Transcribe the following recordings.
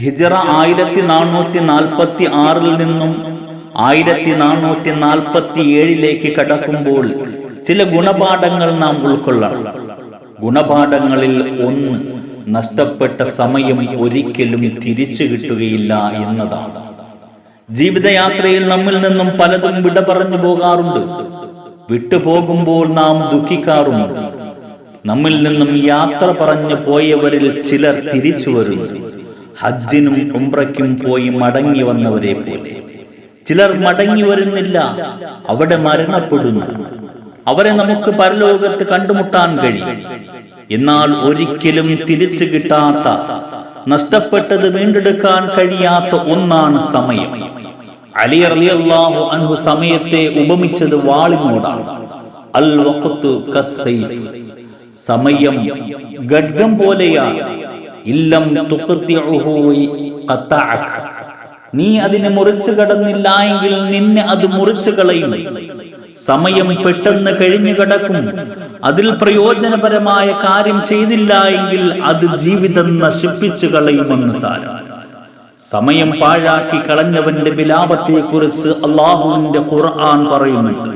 ഹിജ്റ 1446 നിന്നും 1447 കടക്കുമ്പോൾ ചില ഗുണപാഠങ്ങൾ നാം ഉൾക്കൊള്ളണം. ഗുണപാഠങ്ങളിൽ ഒന്ന്, നഷ്ടപ്പെട്ട സമയം ഒരിക്കലും തിരിച്ചു കിട്ടുകയില്ല എന്നതാണ്. ജീവിതയാത്രയിൽ നമ്മിൽ നിന്നും പലതും വിട പറഞ്ഞു പോകാറുണ്ട്. വിട്ടുപോകുമ്പോൾ നാം ദുഃഖിക്കാറുണ്ട്. നമ്മിൽ നിന്നും യാത്ര പറഞ്ഞു പോയവരിൽ ചിലർ തിരിച്ചു വരുന്നു, ഹജ്ജിനും ഉംറയ്ക്കും പോയി മടങ്ങി വന്നവരെ പോലെ. ചിലർ മടങ്ങി വരുന്നില്ല, അവിടെ മരണപ്പെടുന്നു. അവരെ നമുക്ക് പരലോകത്ത് കണ്ടുമുട്ടാൻ കഴിയും. എന്നാൽ ഒരിക്കലും തിരിച്ചു കിട്ടാത്ത, നഷ്ടപ്പെട്ടത് വീണ്ടെടുക്കാൻ കഴിയാത്ത ഒന്നാണ് സമയം. അലി റളിയല്ലാഹു അൻഹു സമയത്തെ ഉപമിച്ചത് വാളിനോടാണ്. അൽ വഖ്തു കസ്സൈഫ്, സമയം ഖഡ്ഗം പോലെയാണ്. ഇല്ലം തുഖ്തിഉഹു ഖതഅക, നീ അതിനെ മുറിച്ചു കടന്നില്ല എങ്കിൽ നിന്നെ അത് മുറിച്ചു കളയും. സമയം പെട്ടെന്ന് കഴിഞ്ഞു കിടക്കും. അതിൽ പ്രയോജനപരമായ കാര്യം ചെയ്തില്ല എങ്കിൽ അത് ജീവിതം നശിപ്പിച്ചു കളയുമെന്ന് സാരം. സമയം പാഴാക്കി കളഞ്ഞവന്റെ വിലാപത്തെ കുറിച്ച് അല്ലാഹുവിന്റെ ഖുർആൻ പറയുന്നുണ്ട്.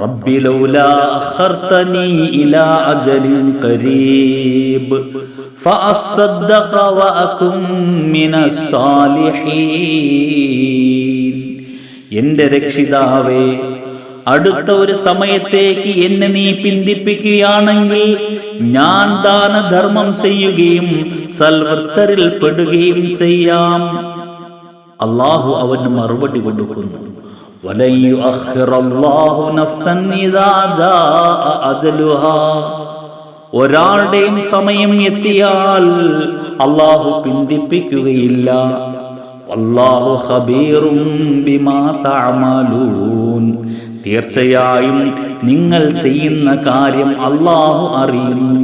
റബ്ബി ലൗലാ അഖർതനി ഇലാ അജലിൻ ഖരീബ് ഫഅസ്സദ്ദഖ വഅകും മിനസ് സാലിഹീൻ. എന്റെ രക്ഷിതാവേ, അടുത്ത ഒരു സമയത്തേക്ക് എന്നെ നീ പിന്തിപ്പിക്കുകയാണെങ്കിൽ ഞാൻ ദാനധർമ്മം ചെയ്യുകയും സൽവൃത്തരിൽ പെടുകയും ചെയ്യാം. അല്ലാഹു അവന് മറുപടി കൊടുക്കുന്നു, വലൻ യുഅഖിറല്ലാഹു നഫ്സൻ ഇദാ ജാഅ അജലുഹാ. ഒരാളുടെയും സമയം എത്തിയാൽ അല്ലാഹു പിന്തിപ്പിക്കുകയില്ല. വല്ലാഹു ഖബീറും ബിമാ തഅമലൂൻ. തീർച്ചയായും നിങ്ങൾ ചെയ്യുന്ന കാര്യം അല്ലാഹു അറിയുന്നു.